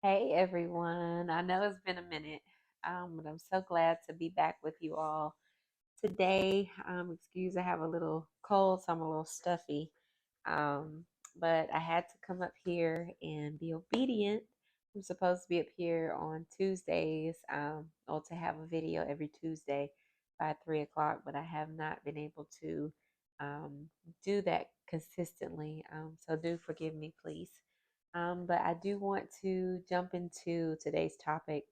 Hey everyone, I know it's been a minute, but I'm so glad to be back with you all today. Excuse, I have a little cold, so I'm a little stuffy, um, but I had to come up here and be obedient. I'm supposed to be up here on Tuesdays, or to have a video every Tuesday by 3 o'clock, but I have not been able to do that consistently. So do forgive me, please. But I do want to jump into today's topic.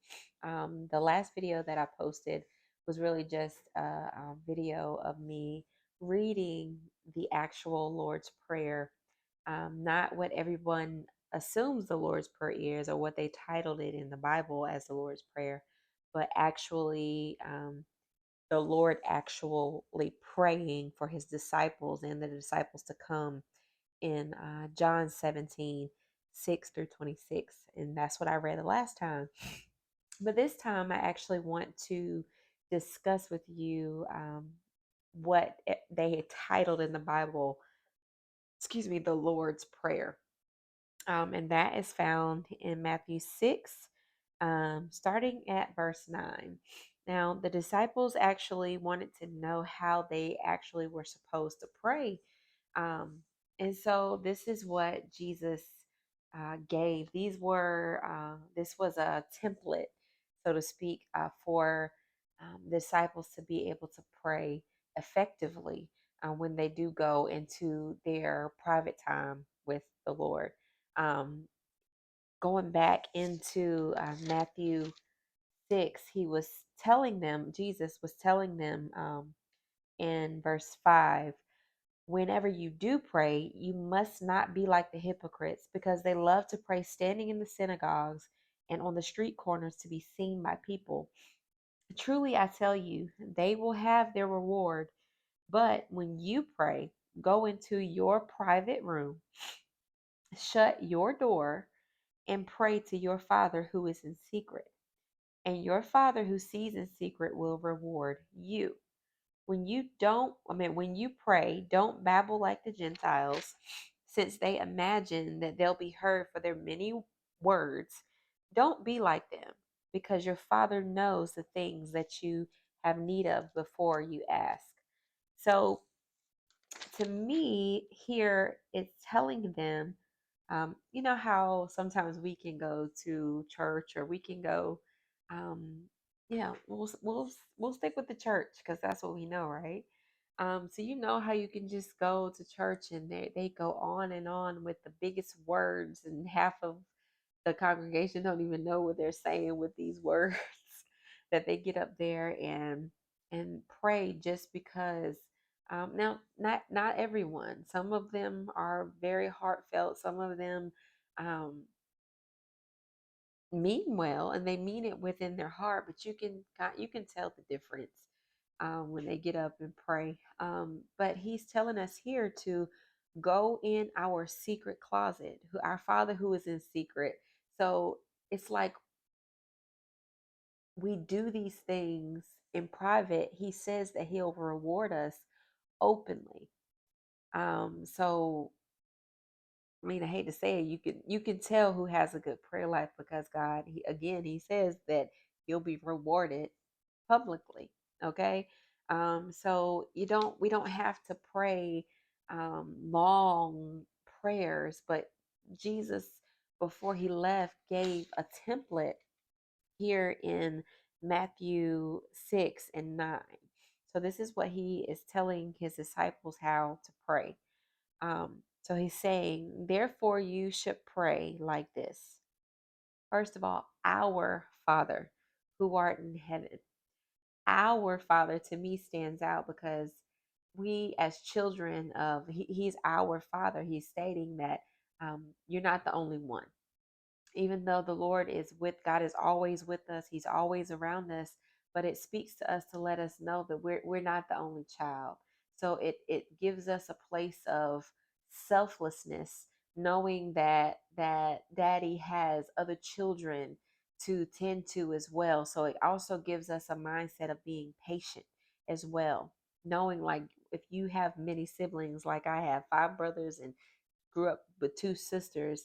The last video that I posted was really just a video of me reading the actual Lord's Prayer, not what everyone assumes the Lord's Prayer is or what they titled it in the Bible as the Lord's Prayer, but actually the Lord actually praying for his disciples and the disciples to come in John 17:6 through 26. And that's what I read the last time. But this time, I actually want to discuss with you what they had titled in the Bible, the Lord's Prayer. And that is found in Matthew 6, starting at verse 9. Now, the disciples actually wanted to know how they actually were supposed to pray. Um, and so, this is what Jesus gave. This was a template, so to speak, for disciples to be able to pray effectively when they do go into their private time with the Lord. um, Going back into Matthew 6, Jesus was telling them in verse 5, whenever you do pray, you must not be like the hypocrites, because they love to pray standing in the synagogues and on the street corners to be seen by people. Truly, I tell you, they will have their reward. But when you pray, go into your private room, shut your door, and pray to your Father who is in secret. And your Father who sees in secret will reward you. When you pray, don't babble like the Gentiles, since they imagine that they'll be heard for their many words. Don't be like them, because your Father knows the things that you have need of before you ask. So, to me, here it's telling them, you know how sometimes we can go to church, or we can go, um, yeah, we'll stick with the church because that's what we know, right? So you know how you can just go to church and they go on and on with the biggest words, and half of the congregation don't even know what they're saying with these words that they get up there and pray just because. Now, not everyone. Some of them are very heartfelt. Some of them um, mean well, and they mean it within their heart. But you can tell the difference when they get up and pray. But he's telling us here to go in our secret closet, our Father who is in secret. So it's like we do these things in private. He says that he'll reward us openly. So I mean, I hate to say it, you can tell who has a good prayer life, because God, he says that you'll be rewarded publicly. Okay, so we don't have to pray long prayers, but Jesus, before he left, gave a template here in Matthew 6 and 9. So this is what he is telling his disciples how to pray. So he's saying, therefore, you should pray like this. First of all, our Father who art in heaven. Our Father to me stands out because we, as children of, he's our Father. He's stating that you're not the only one. Even though the Lord is God is always with us, he's always around us, but it speaks to us to let us know that we're not the only child. So it gives us a place of selflessness, knowing that daddy has other children to tend to as well. So it also gives us a mindset of being patient as well, knowing, like, if you have many siblings, like I have 5 brothers and grew up with 2 sisters,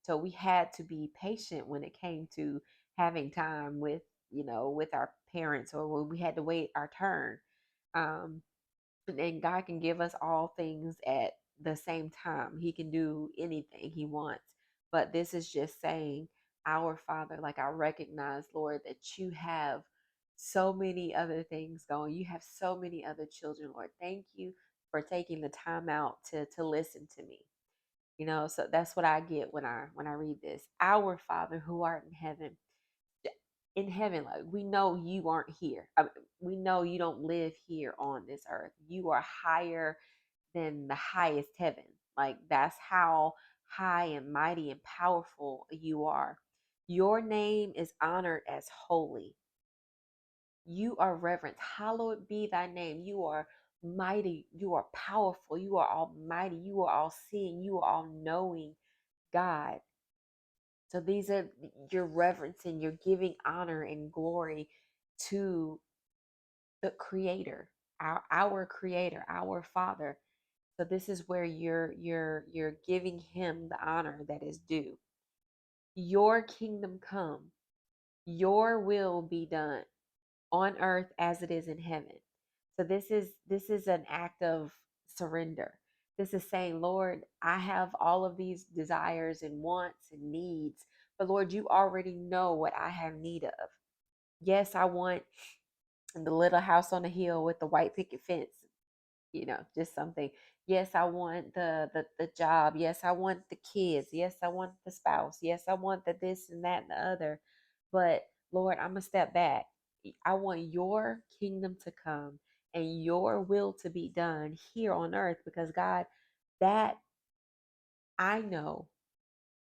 So we had to be patient when it came to having time with, with our parents, or when we had to wait our turn. Um, and God can give us all things at the same time. He can do anything He wants. But this is just saying, Our Father, like, I recognize, Lord, that you have so many other things going. You have so many other children, Lord. Thank you for taking the time out to listen to me. So that's what I get when I read this. Our Father who art in heaven. In heaven, like, we know you aren't here. We know you don't live here on this earth. You are higher than the highest heaven. Like, that's how high and mighty and powerful you are. Your name is honored as holy. You are reverenced. Hallowed be thy name. You are mighty. You are powerful. You are almighty. You are all seeing. You are all knowing God. So these are, you're reverencing, you're giving honor and glory to the creator, our creator, our Father. So this is where you're giving him the honor that is due. Your kingdom come, your will be done on earth as it is in heaven. So this is an act of surrender. This is saying, Lord, I have all of these desires and wants and needs, but Lord, you already know what I have need of. Yes, I want the little house on the hill with the white picket fence, just something. Yes, I want the job. Yes, I want the kids. Yes, I want the spouse. Yes, I want the this and that and the other. But Lord, I'm gonna step back. I want your kingdom to come and your will to be done here on earth, because God, that I know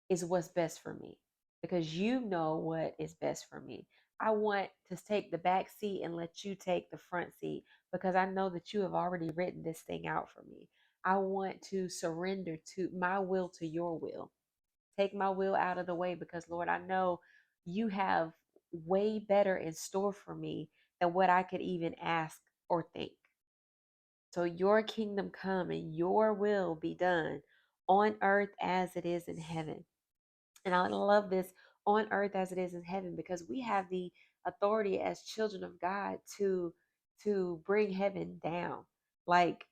is what's best for me, because you know what is best for me. I want to take the back seat and let you take the front seat, because I know that you have already written this thing out for me. I want to surrender to my will to your will. Take my will out of the way, because Lord, I know you have way better in store for me than what I could even ask or think. So your kingdom come and your will be done on earth as it is in heaven. And I love this, on earth as it is in heaven, because we have the authority as children of God to bring heaven down. Like,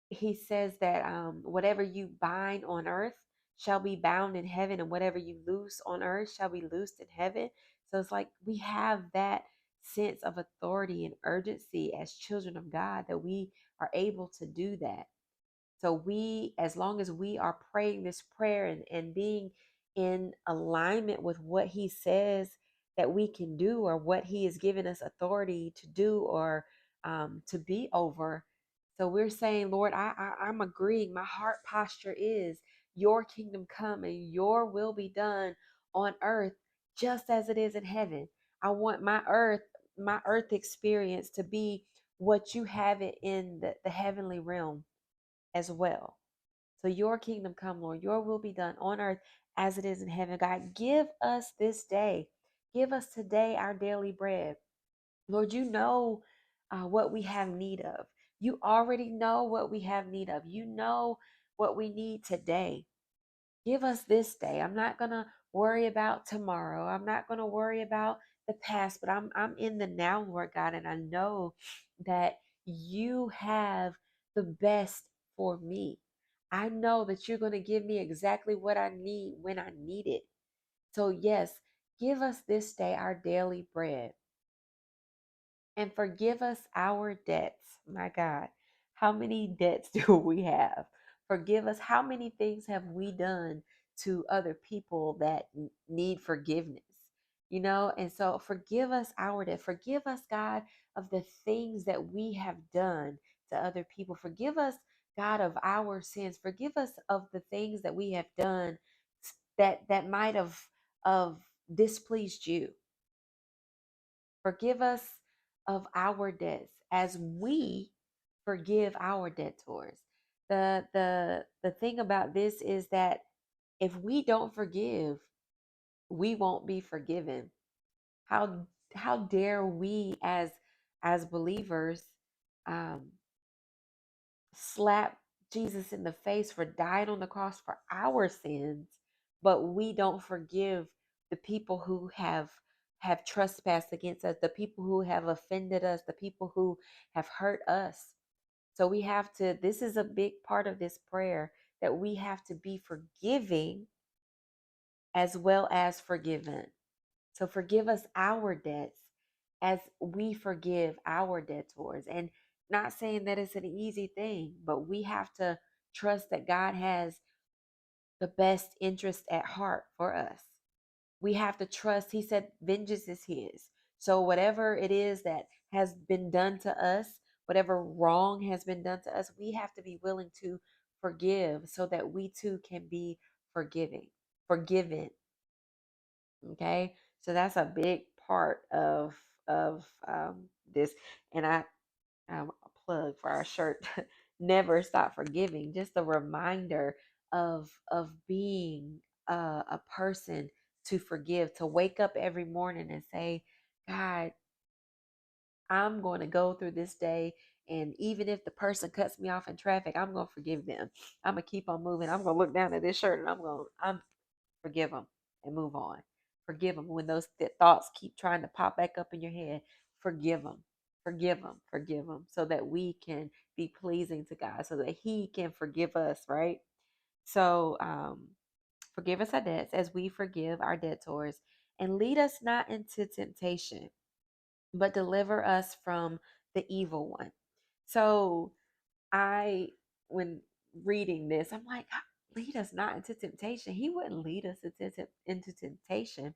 he says that whatever you bind on earth shall be bound in heaven, and whatever you loose on earth shall be loosed in heaven. So it's like we have that sense of authority and urgency as children of God, that we are able to do that. So we, as long as we are praying this prayer and being in alignment with what he says that we can do, or what he has given us authority to do, or to be over. So we're saying, Lord, I'm agreeing. My heart posture is, your kingdom come and your will be done on earth just as it is in heaven. I want my earth experience to be what you have it in the heavenly realm as well. So your kingdom come, Lord, your will be done on earth as it is in heaven. God, give us this day, give us today our daily bread. Lord, you know what we have need of. You already know what we have need of. You know what we need today. Give us this day. I'm not going to worry about tomorrow. I'm not going to worry about the past, but I'm in the now, Lord God, and I know that you have the best for me. I know that you're going to give me exactly what I need when I need it. So yes, give us this day our daily bread, and forgive us our debts. My God, how many debts do we have? Forgive us. How many things have we done to other people that need forgiveness? And so forgive us our debt. Forgive us, God, of the things that we have done to other people. Forgive us, God, of our sins. Forgive us of the things that we have done that might have of displeased you. Forgive us of our debts as we forgive our debtors. The thing about this is that if we don't forgive, we won't be forgiven. How dare we as believers um, slap Jesus in the face for dying on the cross for our sins, but we don't forgive the people who have trespassed against us, the people who have offended us, the people who have hurt us. So we have to, this is a big part of this prayer, that we have to be forgiving as well as forgiven. So forgive us our debts as we forgive our debtors. And not saying that it's an easy thing, but we have to trust that God has the best interest at heart for us. We have to trust. He said, vengeance is His. So whatever it is that has been done to us, whatever wrong has been done to us, we have to be willing to forgive so that we too can be forgiven. Okay, so that's a big part of this, and a plug for our shirt. Never stop forgiving. Just a reminder of being a person to forgive, to wake up every morning and say, God, I'm going to go through this day, and even if the person cuts me off in traffic, I'm going to forgive them. I'm going to keep on moving. I'm going to look down at this shirt, and I'm forgive them and move on. Forgive them when those thoughts keep trying to pop back up in your head. Forgive them, forgive them, so that we can be pleasing to God, so that He can forgive us, right? So, forgive us our debts as we forgive our debtors, and lead us not into temptation, but deliver us from the evil one. So, I, when reading this, I'm like, "God, lead us not into temptation." He wouldn't lead us into temptation.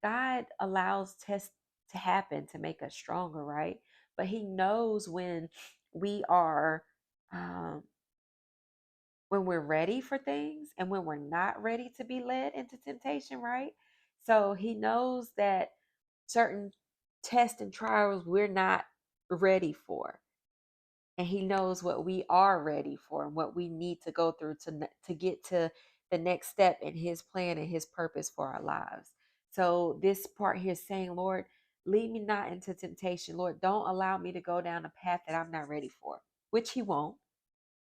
God allows tests to happen to make us stronger, right? But He knows we are, um, when we're ready for things and when we're not ready to be led into temptation, right? So He knows that certain tests and trials we're not ready for, and He knows what we are ready for and what we need to go through to get to the next step in His plan and His purpose for our lives. So this part here is saying, Lord, lead me not into temptation. Lord, don't allow me to go down a path that I'm not ready for, which He won't.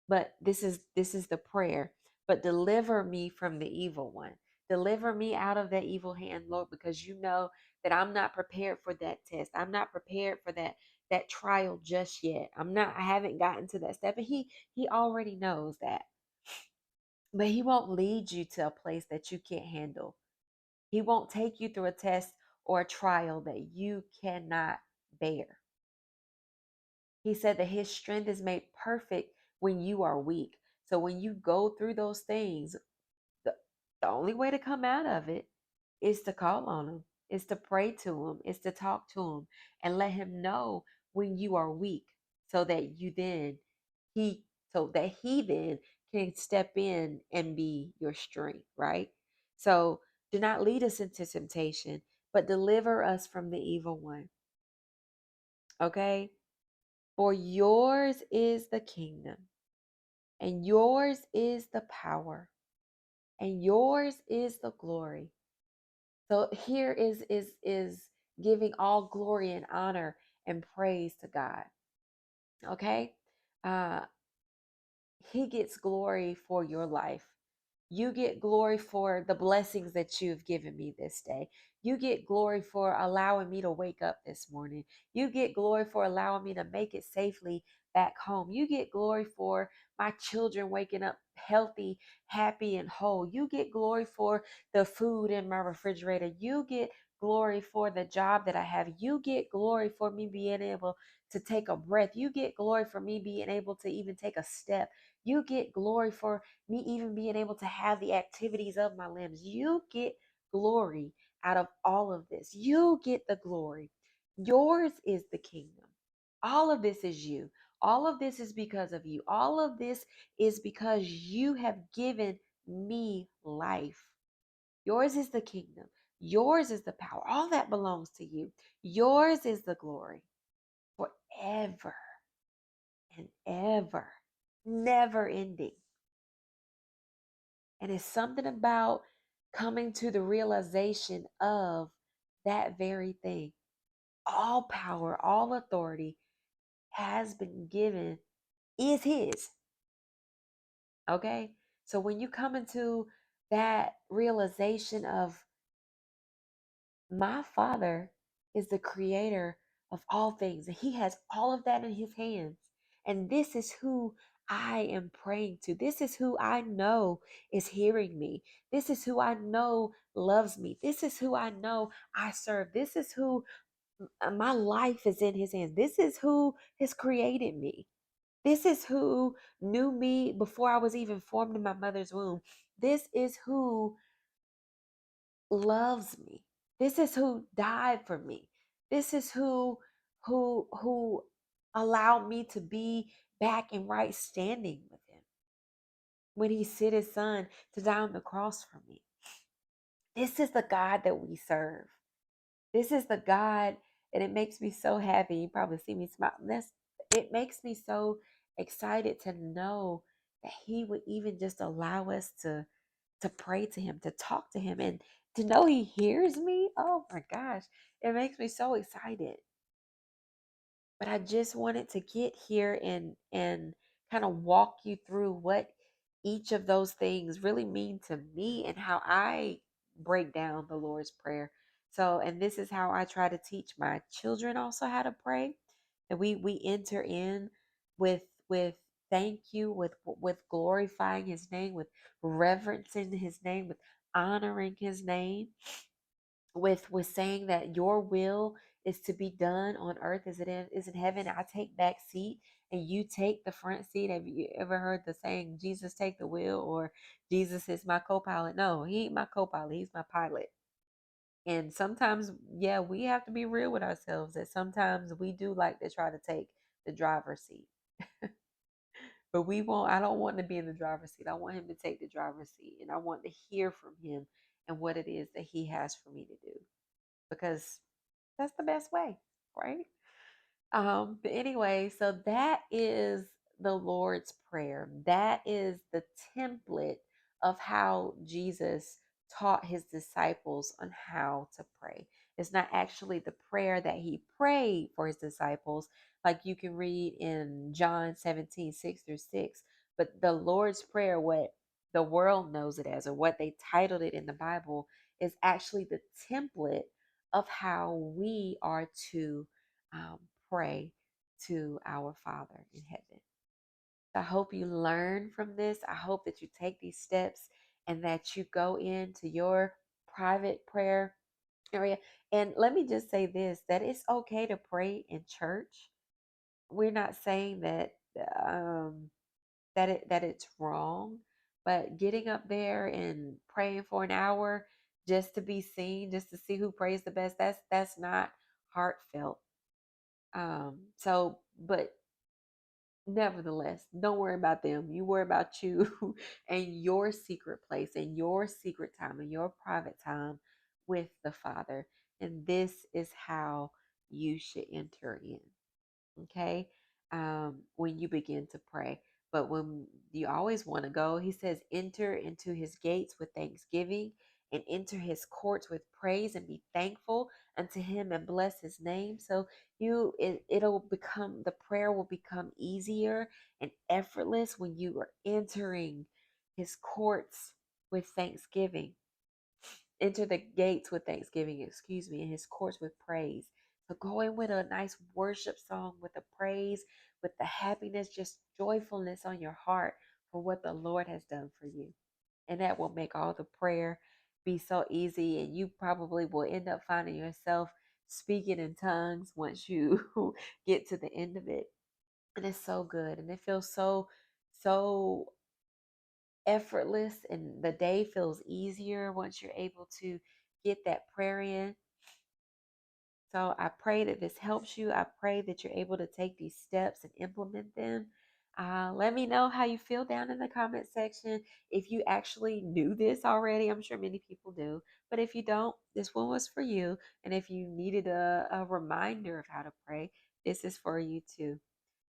But this is the prayer. But deliver me from the evil one. Deliver me out of that evil hand, Lord, because you know that I'm not prepared for that test. I'm not prepared for that trial just yet. I haven't gotten to that step. And he already knows that. But He won't lead you to a place that you can't handle. He won't take you through a test or a trial that you cannot bear. He said that His strength is made perfect when you are weak. So when you go through those things, the, the only way to come out of it is to call on Him, is to pray to Him, is to talk to Him and let Him know when you are weak, so that He He then can step in and be your strength, right? So do not lead us into temptation, but deliver us from the evil one. Okay? For yours is the kingdom, and yours is the power, and yours is the glory. So here is giving all glory and honor and praise to God. Okay? Uh He gets glory for your life. You get glory for the blessings that you've given me this day. You get glory for allowing me to wake up this morning. You get glory for allowing me to make it safely back home. You get glory for my children waking up healthy, happy, and whole. You get glory for the food in my refrigerator. You get glory for the job that I have. You get glory for me being able to take a breath. You get glory for me being able to even take a step. You get glory for me even being able to have the activities of my limbs. You get glory out of all of this. You get the glory. Yours is the kingdom. All of this is you. All of this is because of you. All of this is because you have given me life. Yours is the kingdom. Yours is the power. All that belongs to you. Yours is the glory forever and ever, never ending. And it's something about coming to the realization of that very thing. All power, all authority has been given, is His. Okay? So when you come into that realization of my Father is the creator of all things, and He has all of that in His hands. And this is who I am praying to. This is who I know is hearing me. This is who I know loves me. This is who I know I serve. This is who my life is in His hands. This is who has created me. This is who knew me before I was even formed in my mother's womb. This is who loves me. This is who died for me. This is who allowed me to be back in right standing with him when he sent his son to die on the cross for me. This is the God that we serve. This is the God, and it makes me so happy. You probably see me smile. It makes me so excited to know that he would even just allow us to pray to him, to talk to him, and to know he hears me. Oh my gosh, it makes me so excited. But I just wanted to get here and kind of walk you through what each of those things really mean to me and how I break down the Lord's Prayer. So, and this is how I try to teach my children also how to pray. That we enter in with thank you, with glorifying his name, with reverencing his name, with honoring his name, with saying that your will is to be done on earth as is in heaven. I take back seat and you take the front seat. Have you ever heard the saying, Jesus take the wheel, or Jesus is my co-pilot? No, he ain't my co-pilot, he's my pilot. And sometimes, yeah, we have to be real with ourselves that sometimes we do like to try to take the driver's seat. But I don't want to be in the driver's seat. I want him to take the driver's seat, and I want to hear from him and what it is that he has for me to do, because that's the best way, right? But anyway, so that is the Lord's Prayer. That is the template of how Jesus taught his disciples on how to pray. It's not actually the prayer that he prayed for his disciples, like you can read in John 17:6-6. But the Lord's Prayer, what the world knows it as, or what they titled it in the Bible, is actually the template of how we are to um, pray to our Father in heaven. I hope you learn from this. I hope that you take these steps and that you go into your private prayer area. And let me just say this, that it's okay to pray in church. We're not saying that um, that it's wrong, but getting up there and praying for an hour just to be seen, just to see who prays the best, that's not heartfelt. But nevertheless, don't worry about them. You worry about you and your secret place and your secret time and your private time with the Father. And this is how you should enter in. Okay. When you begin to pray. But when you always want to go, he says, enter into his gates with thanksgiving and enter his courts with praise, and be thankful unto him and bless his name. So it'll become, the prayer will become easier and effortless when you are entering his courts with thanksgiving. Enter the gates with thanksgiving, excuse me, and his courts with praise. So go in with a nice worship song, with the praise, with the happiness, just joyfulness on your heart for what the Lord has done for you. And that will make all the prayer be so easy. And you probably will end up finding yourself speaking in tongues once you get to the end of it. And it's so good. And it feels so effortless, and the day feels easier once you're able to get that prayer in. So I pray that this helps you. I pray that you're able to take these steps and implement them. Let me know how you feel down in the comment section. If you actually knew this already, I'm sure many people do. But if you don't, this one was for you. And if you needed a reminder of how to pray, this is for you too.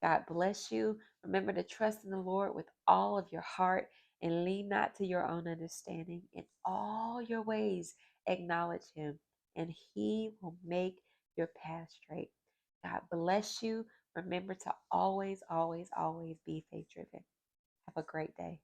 God bless you. Remember to trust in the Lord with all of your heart and lean not to your own understanding. In all your ways, acknowledge Him, and He will make your path straight. God bless you. Remember to always, always, always be faith driven. Have a great day.